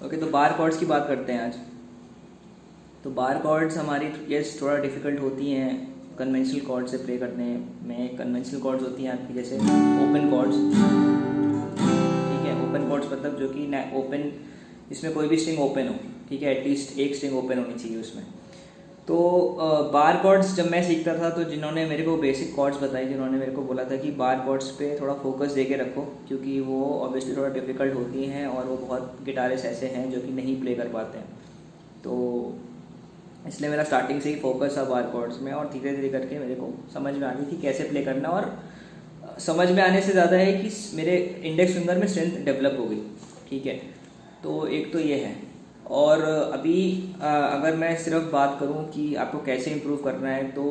Okay, तो बार chords की बात करते हैं आज। तो बार कॉर्ड्स हमारी यस थोड़ा डिफ़िकल्ट होती हैं कन्वेंशनल कॉर्ड से प्ले करने में। कन्वेंशनल कॉर्ड्स होती हैं आपकी जैसे ओपन कॉर्ड्स, ठीक है। ओपन कॉर्ड्स मतलब जो कि ओपन, इसमें कोई भी स्ट्रिंग ओपन हो, ठीक है, एटलीस्ट एक स्ट्रिंग ओपन होनी चाहिए उसमें। तो बार कॉर्ड्स जब मैं सीखता था तो जिन्होंने मेरे को बेसिक कॉर्ड्स बताई, जिन्होंने मेरे को बोला था कि बार कॉर्ड्स पे थोड़ा फोकस दे के रखो, क्योंकि वो ऑब्वियसली थोड़ा डिफ़िकल्ट होती हैं और वो बहुत गिटारिस्ट ऐसे हैं जो कि नहीं प्ले कर पाते हैं। तो इसलिए मेरा स्टार्टिंग से ही फोकस था बार कॉर्ड्स में, और धीरे धीरे करके मेरे को समझ में आ गई कि कैसे प्ले करना। और समझ में आने से ज़्यादा है कि मेरे इंडेक्स फिंगर में स्ट्रेंथ डेवलप हो गई, ठीक है। तो एक तो ये है। और अभी अगर मैं सिर्फ बात करूं कि आपको कैसे इम्प्रूव करना है, तो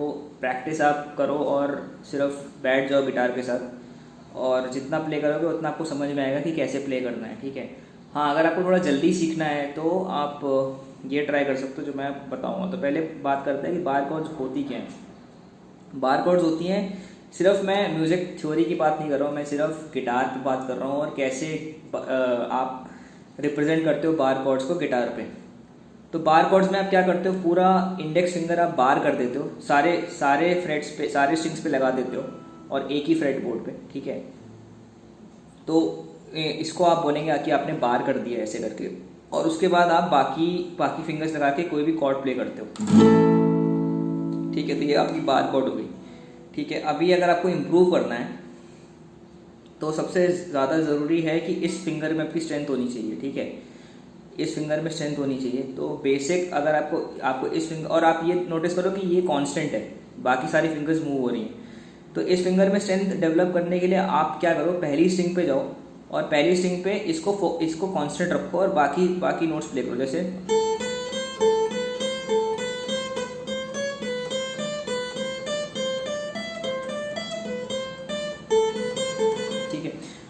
प्रैक्टिस आप करो और सिर्फ बैठ जाओ गिटार के साथ, और जितना प्ले करोगे उतना आपको समझ में आएगा कि कैसे प्ले करना है, ठीक है। हाँ, अगर आपको थोड़ा जल्दी सीखना है तो आप ये ट्राई कर सकते हो जो मैं बताऊंगा। तो पहले बात करते हैं कि बार कॉर्ड्स होती क्या हैं। बार कॉर्ड्स होती हैं, सिर्फ मैं म्यूज़िक थ्योरी की बात नहीं कर रहा हूँ, मैं सिर्फ गिटार की बात कर रहा हूँ और कैसे आप रिप्रेजेंट करते हो बार कॉर्ड्स को गिटार पे। तो बार कॉर्ड्स में आप क्या करते हो, पूरा इंडेक्स फिंगर आप बार कर देते हो, सारे फ्रेट्स पे, सारे स्ट्रिंग्स पे लगा देते हो और एक ही फ्रेट बोर्ड पे, ठीक है। तो इसको आप बोलेंगे कि आपने बार कर दिया ऐसे करके, और उसके बाद आप बाकी फिंगर्स लगा के कोई भी कॉर्ड प्ले करते हो, ठीक है। तो ये आपकी बार कॉर्ड हो गई, ठीक है। अभी अगर आपको इम्प्रूव करना है तो सबसे ज़्यादा ज़रूरी है कि इस फिंगर में आपकी स्ट्रेंथ होनी चाहिए, ठीक है। इस फिंगर में स्ट्रेंथ होनी चाहिए। तो बेसिक अगर आपको इस फिंगर, और आप ये नोटिस करो कि ये कांस्टेंट है, बाकी सारी फिंगर्स मूव हो रही हैं। तो इस फिंगर में स्ट्रेंथ डेवलप करने के लिए आप क्या करो, पहली स्ट्रिंग पे जाओ और पहली स्ट्रिंग पे इसको कांस्टेंट रखो और बाकी नोट्स प्ले करो। जैसे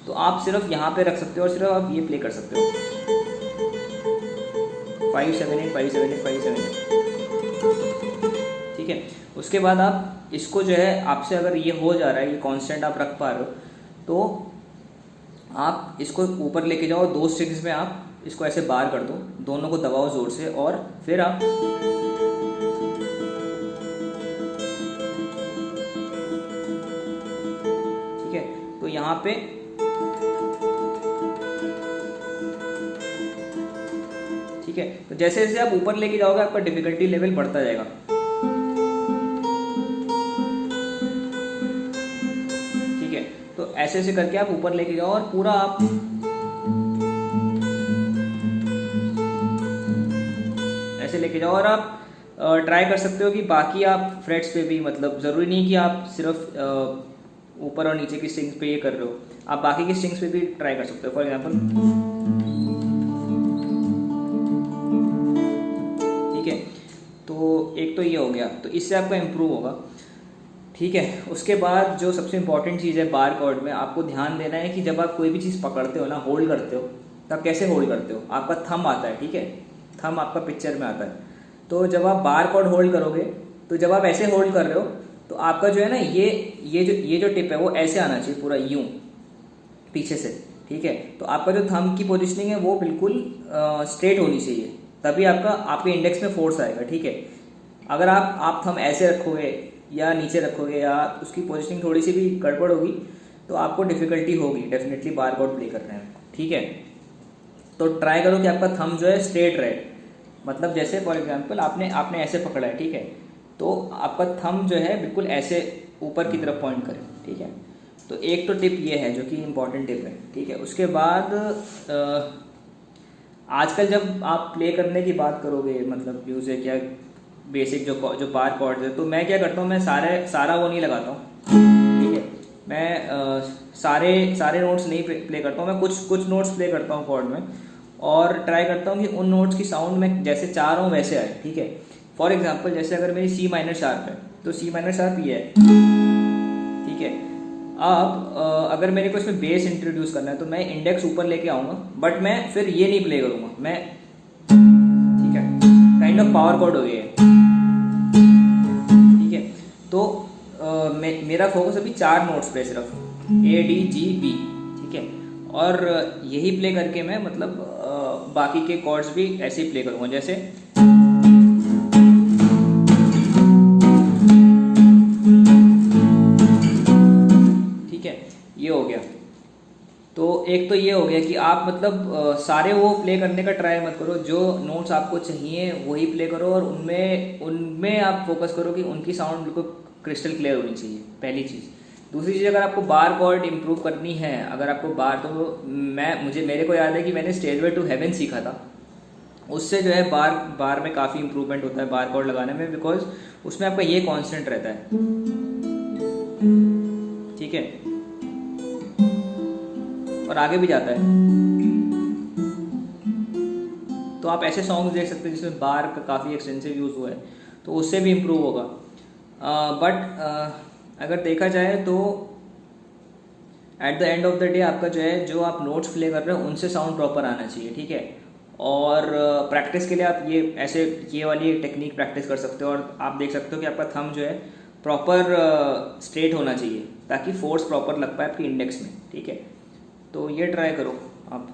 तो आप सिर्फ यहाँ पे रख सकते हो और सिर्फ आप ये प्ले कर सकते हो 5 7 8 5 7 8 5 7 8, ठीक है। उसके बाद आप इसको जो है, आपसे अगर ये हो जा रहा है, ये कांस्टेंट आप रख पा रहे हो, तो आप इसको ऊपर लेके जाओ, दो स्ट्रिंग्स में आप इसको ऐसे बार कर दो, दोनों को दबाओ जोर से, और फिर आप ठीक है। तो यहाँ पे ठीक है, तो जैसे जैसे आप ऊपर लेके जाओगे आपका डिफिकल्टी लेवल बढ़ता जाएगा, ठीक है। तो ऐसे ऐसे करके आप ऊपर लेके जाओ और पूरा आप ऐसे लेके जाओ, और आप ट्राई कर सकते हो कि बाकी आप फ्रेट्स पे भी, मतलब ज़रूरी नहीं कि आप सिर्फ ऊपर और नीचे की स्ट्रिंग्स पे ये कर रहे हो, आप बाकी की स्ट्रिंग्स पे भी ट्राई कर सकते हो। फॉर एग्जांपल, ठीक है। तो एक तो ये हो गया, तो इससे आपका इम्प्रूव होगा, ठीक है। उसके बाद जो सबसे इंपॉर्टेंट चीज़ है बार कॉर्ड में, आपको ध्यान देना है कि जब आप कोई भी चीज़ पकड़ते हो ना, होल्ड करते हो, तब कैसे होल्ड करते हो। आपका थंब आता है, ठीक है, थंब आपका पिक्चर में आता है। तो जब आप बार कॉर्ड होल्ड करोगे, तो जब आप ऐसे होल्ड कर रहे हो, तो आपका जो है ना, ये जो टिप है वो ऐसे आना चाहिए, पूरा यूं पीछे से, ठीक है। तो आपका जो थंब की पोजिशनिंग है वो बिल्कुल स्ट्रेट होनी चाहिए, तभी आपके इंडेक्स में फोर्स आएगा, ठीक है। अगर आप थंब ऐसे रखोगे या नीचे रखोगे या उसकी पोजिशनिंग थोड़ी सी भी गड़बड़ होगी, तो आपको डिफिकल्टी होगी डेफिनेटली बार कॉर्ड प्ले करने में, ठीक है। तो ट्राई करो कि आपका थंब जो है स्ट्रेट रहे, मतलब जैसे फॉर एग्जांपल आपने ऐसे पकड़ा है, ठीक है, तो आपका थंब जो है बिल्कुल ऐसे ऊपर की तरफ पॉइंट करे, ठीक है। तो एक तो टिप ये है जो कि इम्पॉर्टेंट टिप है, ठीक है। उसके बाद आजकल जब आप प्ले करने की बात करोगे, मतलब म्यूजिक या बेसिक जो बार कॉर्ड्स है, तो मैं क्या करता हूँ, मैं सारा वो नहीं लगाता हूँ, ठीक है। मैं सारे नोट्स नहीं प्ले करता हूँ, मैं कुछ नोट्स प्ले करता हूँ कॉर्ड में, और ट्राई करता हूँ कि उन नोट्स की साउंड में जैसे चाह रहा हूँ वैसे आए, ठीक है। फॉर एग्जांपल, जैसे अगर मेरी सी माइनर शार्प है, तो सी माइनर शार्प ये है, ठीक है। अब अगर मेरे को इसमें बेस इंट्रोड्यूस करना है, तो मैं इंडेक्स ऊपर लेके आऊँगा, बट मैं फिर ये नहीं प्ले करूँगा, मैं, ठीक है, काइंड ऑफ पावर कॉर्ड हो गया है, ठीक है। तो मेरा फोकस अभी 4 नोट्स पे सिर्फ A D G B, ठीक है। और यही प्ले करके मैं मतलब बाकी के कॉर्ड्स भी ऐसे ही प्ले करूँगा, जैसे ठीक है, ये हो गया। तो एक तो ये हो गया कि आप मतलब सारे वो प्ले करने का ट्राई मत करो, जो नोट्स आपको चाहिए वही प्ले करो, और उनमें उनमें आप फोकस करो कि उनकी साउंड बिल्कुल क्रिस्टल क्लियर होनी चाहिए, पहली चीज़। दूसरी चीज़, अगर आपको बार कॉर्ड इम्प्रूव करनी है, अगर आपको बार, तो मेरे को याद है कि मैंने स्टेजवे टू हेवन सीखा था, उससे जो है बार में काफ़ी इंप्रूवमेंट होता है बार कॉर्ड लगाने में, बिकॉज उसमें आपका ये कांस्टेंट रहता है, ठीक है, और आगे भी जाता है। तो आप ऐसे सॉन्ग्स देख सकते हैं जिसमें बार का काफ़ी एक्सटेंसिव यूज़ हुआ है, तो उससे भी इम्प्रूव होगा। बट अगर देखा जाए तो at the end of the day आपका जो है, जो आप नोट्स प्ले कर रहे हो उनसे साउंड प्रॉपर आना चाहिए, ठीक है। और प्रैक्टिस के लिए आप ये वाली टेक्निक प्रैक्टिस कर सकते हो, और आप देख सकते हो कि आपका थंब जो है प्रॉपर स्ट्रेट होना चाहिए, ताकि फोर्स प्रॉपर लग पाए आपके इंडेक्स में, ठीक है। तो ये ट्राई करो आप।